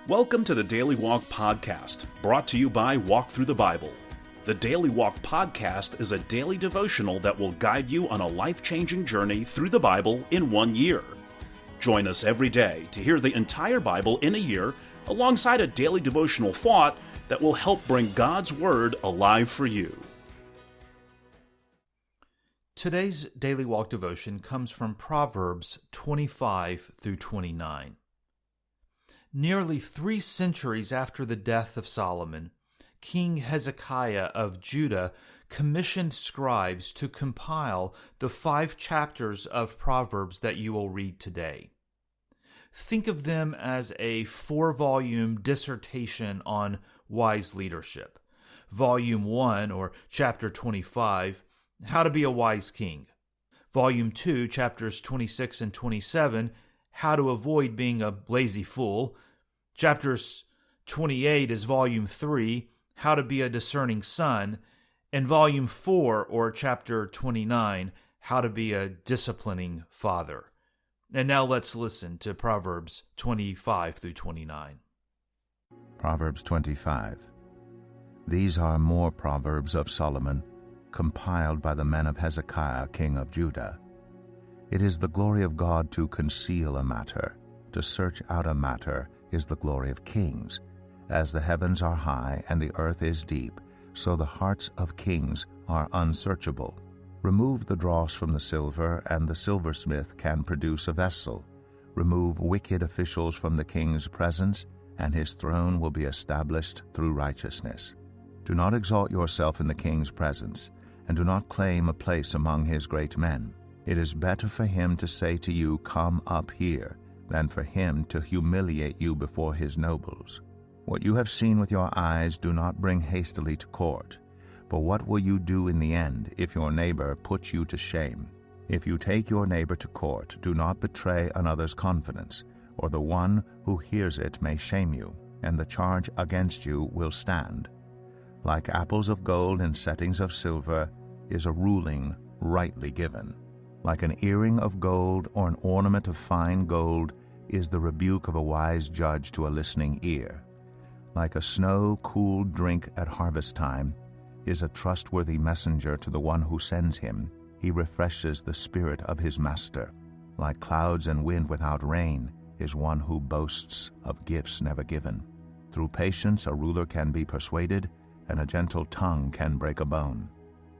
Welcome to the Daily Walk Podcast, brought to you by Walk Thru the Bible. The Daily Walk Podcast is a daily devotional that will guide you on a life-changing journey through the Bible in 1 year. Join us every day to hear the entire Bible in a year, alongside a daily devotional thought that will help bring God's Word alive for you. Today's Daily Walk devotion comes from Proverbs 25 through 29. Nearly 3 centuries after the death of Solomon, King Hezekiah of Judah commissioned scribes to compile the 5 chapters of Proverbs that you will read today. Think of them as a 4-volume dissertation on wise leadership. Volume 1, or Chapter 25, How to be a Wise King. Volume 2, Chapters 26 and 27, How to Avoid Being a Lazy Fool. Chapters 28 is Volume 3, How to Be a Discerning Son. And Volume 4, or Chapter 29, How to Be a Disciplining Father. And now let's listen to Proverbs 25 through 29. Proverbs 25. These are more Proverbs of Solomon, compiled by the men of Hezekiah, king of Judah. It is the glory of God to conceal a matter. To search out a matter is the glory of kings. As the heavens are high and the earth is deep, so the hearts of kings are unsearchable. Remove the dross from the silver, and the silversmith can produce a vessel. Remove wicked officials from the king's presence, and his throne will be established through righteousness. Do not exalt yourself in the king's presence, and do not claim a place among his great men. It is better for him to say to you, "Come up here," than for him to humiliate you before his nobles. What you have seen with your eyes do not bring hastily to court. For what will you do in the end if your neighbor puts you to shame? If you take your neighbor to court, do not betray another's confidence, or the one who hears it may shame you, and the charge against you will stand. Like apples of gold in settings of silver is a ruling rightly given. Like an earring of gold or an ornament of fine gold is the rebuke of a wise judge to a listening ear. Like a snow-cooled drink at harvest time is a trustworthy messenger to the one who sends him. He refreshes the spirit of his master. Like clouds and wind without rain is one who boasts of gifts never given. Through patience a ruler can be persuaded, and a gentle tongue can break a bone.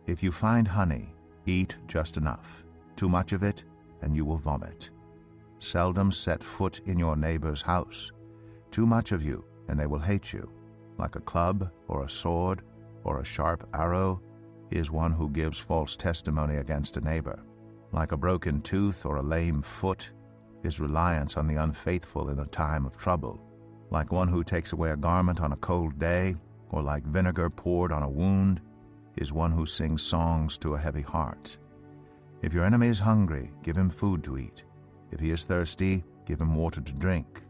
If you find honey, eat just enough. Too much of it, and you will vomit. Seldom set foot in your neighbor's house. Too much of you, and they will hate you. Like a club or a sword or a sharp arrow is one who gives false testimony against a neighbor. Like a broken tooth or a lame foot is reliance on the unfaithful in a time of trouble. Like one who takes away a garment on a cold day, or like vinegar poured on a wound, is one who sings songs to a heavy heart. If your enemy is hungry, give him food to eat. If he is thirsty, give him water to drink.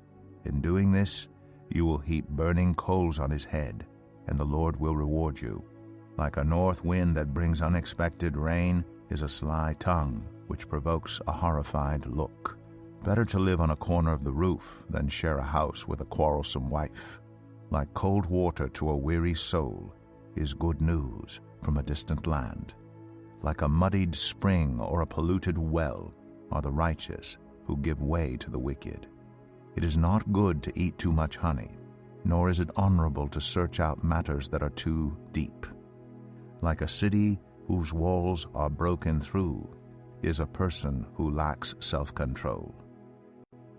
In doing this, you will heap burning coals on his head, and the Lord will reward you. Like a north wind that brings unexpected rain is a sly tongue, which provokes a horrified look. Better to live on a corner of the roof than share a house with a quarrelsome wife. Like cold water to a weary soul is good news from a distant land. Like a muddied spring or a polluted well are the righteous who give way to the wicked. It is not good to eat too much honey, nor is it honorable to search out matters that are too deep. Like a city whose walls are broken through is a person who lacks self-control.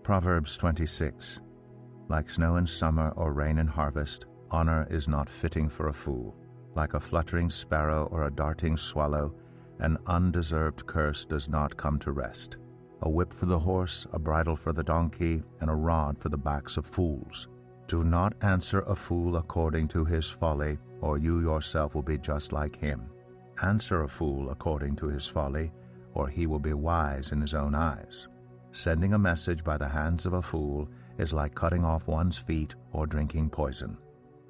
Proverbs 26. Like snow in summer or rain in harvest, honor is not fitting for a fool. Like a fluttering sparrow or a darting swallow, an undeserved curse does not come to rest. A whip for the horse, a bridle for the donkey, and a rod for the backs of fools. Do not answer a fool according to his folly, or you yourself will be just like him. Answer a fool according to his folly, or he will be wise in his own eyes. Sending a message by the hands of a fool is like cutting off one's feet or drinking poison.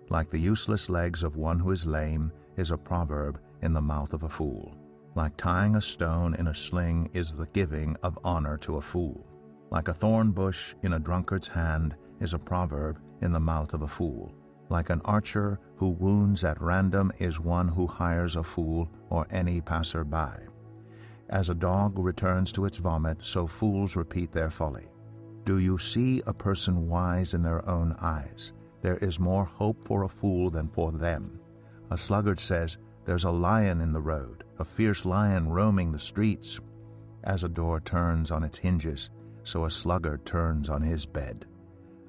Like the useless legs of one who is lame is a proverb in the mouth of a fool. Like tying a stone in a sling is the giving of honor to a fool. Like a thorn bush in a drunkard's hand is a proverb in the mouth of a fool. Like an archer who wounds at random is one who hires a fool or any passer-by. As a dog returns to its vomit, so fools repeat their folly. Do you see a person wise in their own eyes? There is more hope for a fool than for them. A sluggard says, "There's a lion in the road, a fierce lion roaming the streets." As a door turns on its hinges, so a sluggard turns on his bed.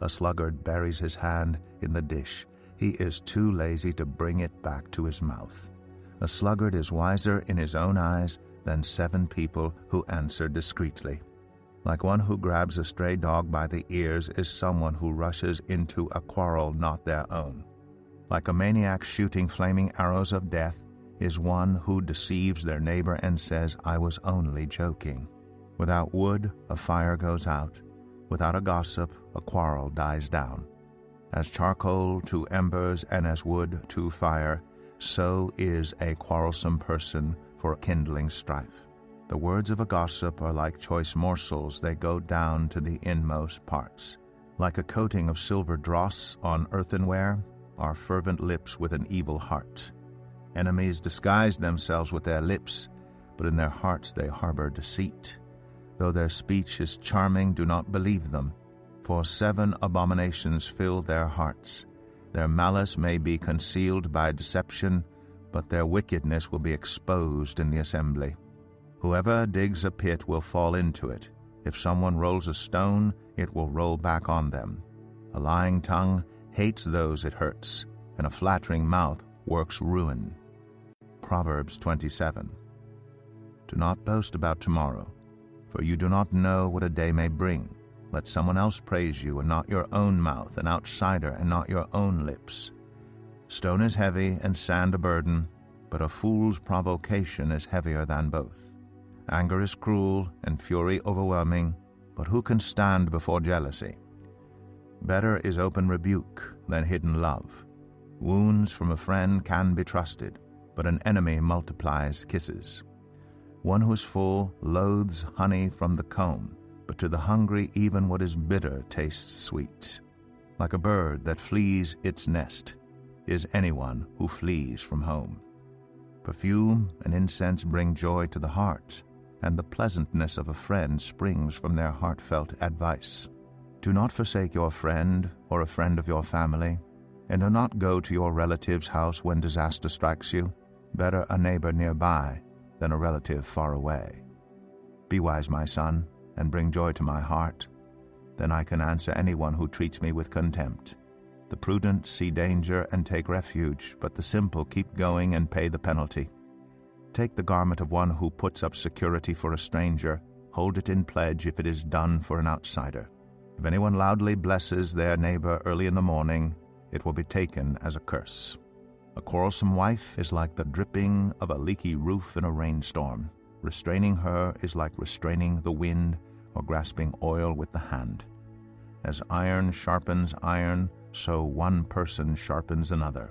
A sluggard buries his hand in the dish. He is too lazy to bring it back to his mouth. A sluggard is wiser in his own eyes than 7 people who answer discreetly. Like one who grabs a stray dog by the ears is someone who rushes into a quarrel not their own. Like a maniac shooting flaming arrows of death is one who deceives their neighbor and says, "I was only joking." Without wood, a fire goes out. Without a gossip, a quarrel dies down. As charcoal to embers and as wood to fire, so is a quarrelsome person for kindling strife. The words of a gossip are like choice morsels, they go down to the inmost parts. Like a coating of silver dross on earthenware are fervent lips with an evil heart. Enemies disguise themselves with their lips, but in their hearts they harbor deceit. Though their speech is charming, do not believe them, for 7 abominations fill their hearts. Their malice may be concealed by deception, but their wickedness will be exposed in the assembly. Whoever digs a pit will fall into it. If someone rolls a stone, it will roll back on them. A lying tongue hates those it hurts, and a flattering mouth works ruin. Proverbs 27. Do not boast about tomorrow, for you do not know what a day may bring. Let someone else praise you, and not your own mouth, an outsider, and not your own lips. Stone is heavy, and sand a burden, but a fool's provocation is heavier than both. Anger is cruel, and fury overwhelming, but who can stand before jealousy? Better is open rebuke than hidden love. Wounds from a friend can be trusted, but an enemy multiplies kisses. One who is full loathes honey from the comb, but to the hungry even what is bitter tastes sweet. Like a bird that flees its nest is anyone who flees from home. Perfume and incense bring joy to the heart, and the pleasantness of a friend springs from their heartfelt advice. Do not forsake your friend or a friend of your family, and do not go to your relative's house when disaster strikes you. Better a neighbor nearby than a relative far away. Be wise, my son, and bring joy to my heart. Then I can answer anyone who treats me with contempt. The prudent see danger and take refuge, but the simple keep going and pay the penalty. Take the garment of one who puts up security for a stranger. Hold it in pledge if it is done for an outsider. If anyone loudly blesses their neighbor early in the morning, it will be taken as a curse. A quarrelsome wife is like the dripping of a leaky roof in a rainstorm. Restraining her is like restraining the wind or grasping oil with the hand. As iron sharpens iron, so one person sharpens another.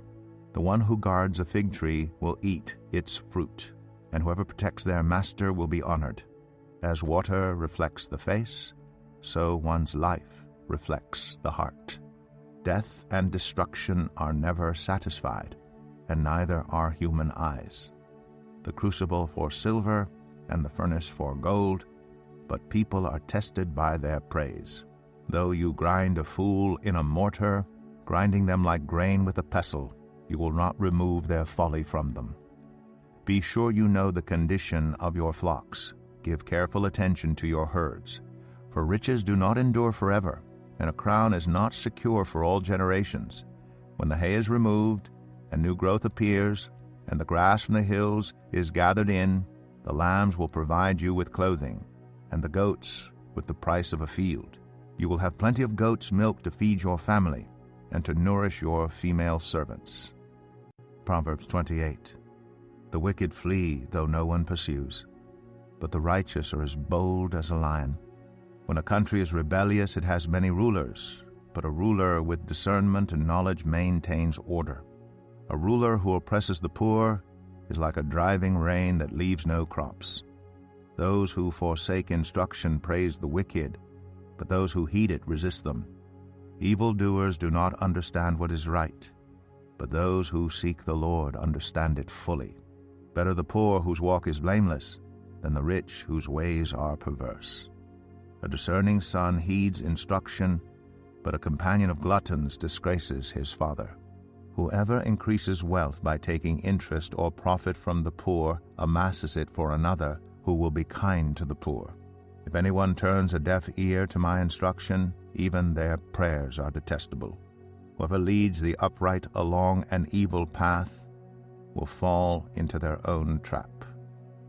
The one who guards a fig tree will eat its fruit, and whoever protects their master will be honored. As water reflects the face, so one's life reflects the heart. Death and destruction are never satisfied, and neither are human eyes. The crucible for silver and the furnace for gold, but people are tested by their praise. Though you grind a fool in a mortar, grinding them like grain with a pestle, you will not remove their folly from them. Be sure you know the condition of your flocks. Give careful attention to your herds. For riches do not endure forever, and a crown is not secure for all generations. When the hay is removed, and new growth appears, and the grass from the hills is gathered in, the lambs will provide you with clothing, and the goats with the price of a field. You will have plenty of goat's milk to feed your family, and to nourish your female servants. Proverbs 28. The wicked flee, though no one pursues, but the righteous are as bold as a lion. When a country is rebellious, it has many rulers, but a ruler with discernment and knowledge maintains order. A ruler who oppresses the poor is like a driving rain that leaves no crops. Those who forsake instruction praise the wicked, but those who heed it resist them. Evildoers do not understand what is right, but those who seek the Lord understand it fully. Better the poor whose walk is blameless than the rich whose ways are perverse. A discerning son heeds instruction, but a companion of gluttons disgraces his father. Whoever increases wealth by taking interest or profit from the poor amasses it for another who will be kind to the poor. If anyone turns a deaf ear to my instruction, even their prayers are detestable. Whoever leads the upright along an evil path will fall into their own trap,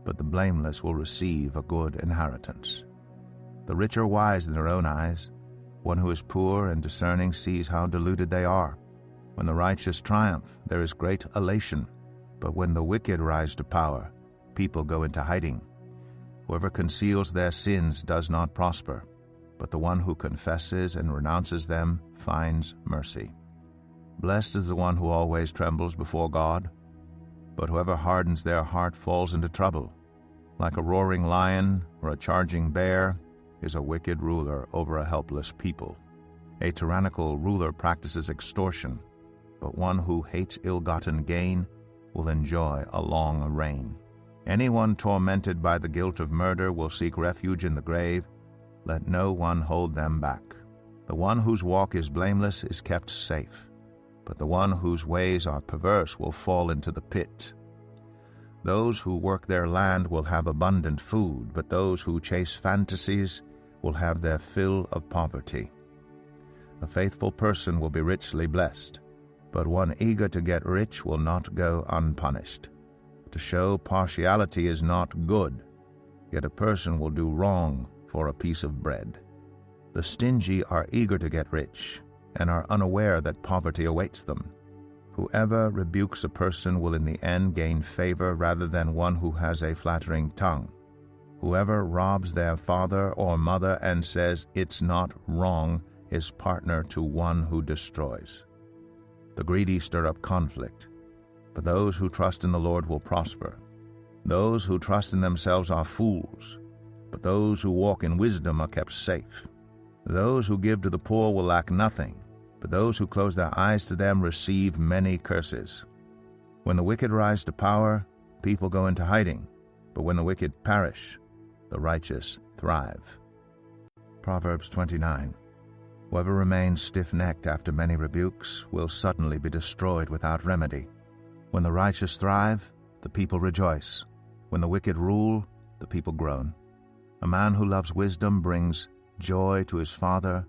but the blameless will receive a good inheritance. The rich are wise in their own eyes. One who is poor and discerning sees how deluded they are. When the righteous triumph, there is great elation, but when the wicked rise to power, people go into hiding. Whoever conceals their sins does not prosper, but the one who confesses and renounces them finds mercy. Blessed is the one who always trembles before God, but whoever hardens their heart falls into trouble. Like a roaring lion or a charging bear is a wicked ruler over a helpless people. A tyrannical ruler practices extortion, but one who hates ill-gotten gain will enjoy a long reign. Anyone tormented by the guilt of murder will seek refuge in the grave. Let no one hold them back. The one whose walk is blameless is kept safe, but the one whose ways are perverse will fall into the pit. Those who work their land will have abundant food, but those who chase fantasies will have their fill of poverty. A faithful person will be richly blessed, but one eager to get rich will not go unpunished. To show partiality is not good, yet a person will do wrong for a piece of bread. The stingy are eager to get rich, and are unaware that poverty awaits them. Whoever rebukes a person will in the end gain favor rather than one who has a flattering tongue. Whoever robs their father or mother and says, "It's not wrong," is partner to one who destroys. The greedy stir up conflict, but those who trust in the Lord will prosper. Those who trust in themselves are fools, but those who walk in wisdom are kept safe. Those who give to the poor will lack nothing, but those who close their eyes to them receive many curses. When the wicked rise to power, people go into hiding, but when the wicked perish, the righteous thrive. Proverbs 29. Whoever remains stiff-necked after many rebukes will suddenly be destroyed without remedy. When the righteous thrive, the people rejoice. When the wicked rule, the people groan. A man who loves wisdom brings joy to his father,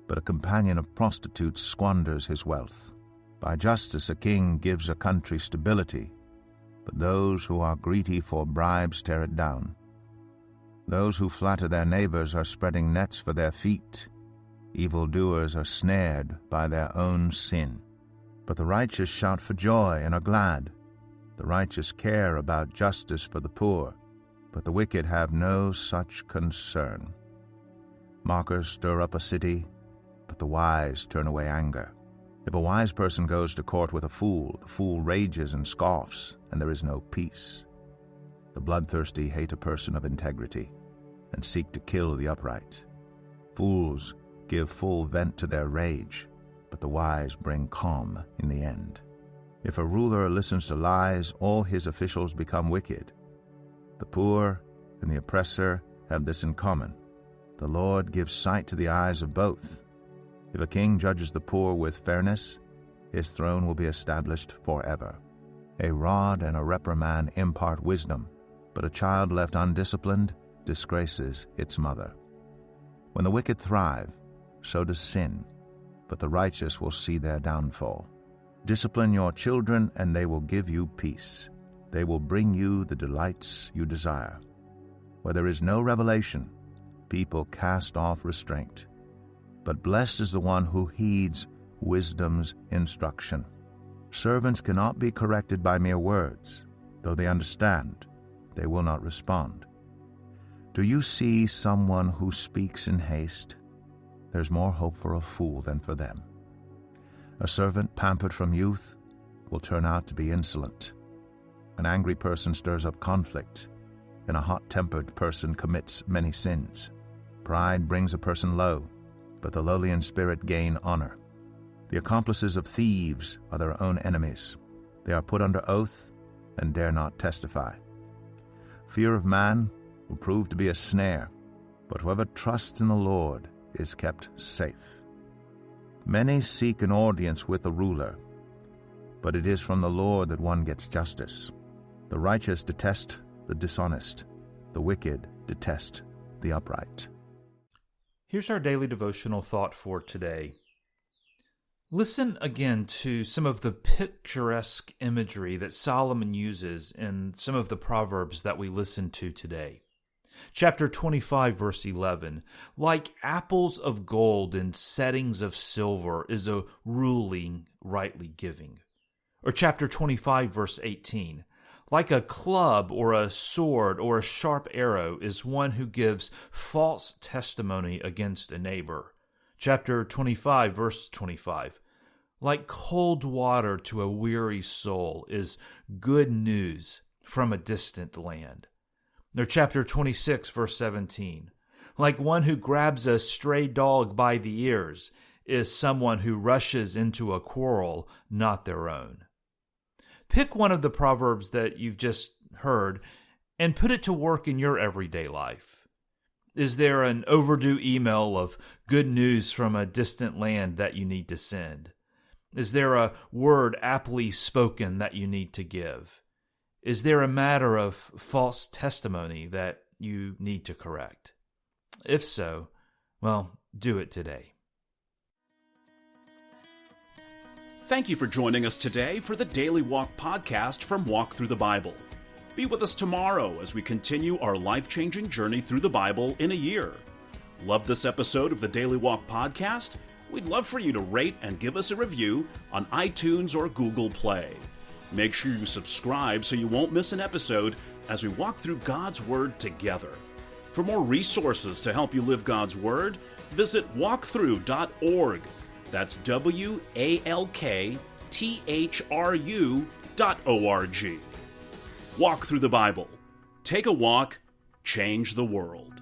but a companion of prostitutes squanders his wealth. By justice a king gives a country stability, but those who are greedy for bribes tear it down. Those who flatter their neighbors are spreading nets for their feet. Evildoers are snared by their own sin. But the righteous shout for joy and are glad. The righteous care about justice for the poor, but the wicked have no such concern. Mockers stir up a city, but the wise turn away anger. If a wise person goes to court with a fool, the fool rages and scoffs, and there is no peace. The bloodthirsty hate a person of integrity and seek to kill the upright. Fools give full vent to their rage, but the wise bring calm in the end. If a ruler listens to lies, all his officials become wicked. The poor and the oppressor have this in common: the Lord gives sight to the eyes of both. If a king judges the poor with fairness, his throne will be established forever. A rod and a reprimand impart wisdom, but a child left undisciplined disgraces its mother. When the wicked thrive, so does sin, but the righteous will see their downfall. Discipline your children, and they will give you peace. They will bring you the delights you desire. Where there is no revelation, people cast off restraint. But blessed is the one who heeds wisdom's instruction. Servants cannot be corrected by mere words. Though they understand, they will not respond. Do you see someone who speaks in haste? There's more hope for a fool than for them. A servant pampered from youth will turn out to be insolent. An angry person stirs up conflict, and a hot-tempered person commits many sins. Pride brings a person low, but the lowly in spirit gain honor. The accomplices of thieves are their own enemies. They are put under oath and dare not testify. Fear of man will prove to be a snare, but whoever trusts in the Lord is kept safe. Many seek an audience with a ruler, but it is from the Lord that one gets justice. The righteous detest the dishonest. The wicked detest the upright. Here's our daily devotional thought for today. Listen again to some of the picturesque imagery that Solomon uses in some of the Proverbs that we listened to today. Chapter 25, verse 11, like apples of gold in settings of silver is a ruling rightly giving. Or chapter 25, verse 18, like a club or a sword or a sharp arrow is one who gives false testimony against a neighbor. Chapter 25, verse 25, like cold water to a weary soul is good news from a distant land. Or chapter 26, verse 17, like one who grabs a stray dog by the ears is someone who rushes into a quarrel not their own. Pick one of the Proverbs that you've just heard and put it to work in your everyday life. Is there an overdue email of good news from a distant land that you need to send? Is there a word aptly spoken that you need to give? Is there a matter of false testimony that you need to correct? If so, well, do it today. Thank you for joining us today for the Daily Walk Podcast from Walk Thru the Bible. Be with us tomorrow as we continue our life-changing journey through the Bible in a year. Love this episode of the Daily Walk Podcast? We'd love for you to rate and give us a review on iTunes or Google Play. Make sure you subscribe so you won't miss an episode as we walk through God's Word together. For more resources to help you live God's Word, visit walkthru.org. That's walkthru.org. Walk through the Bible. Take a walk, change the world.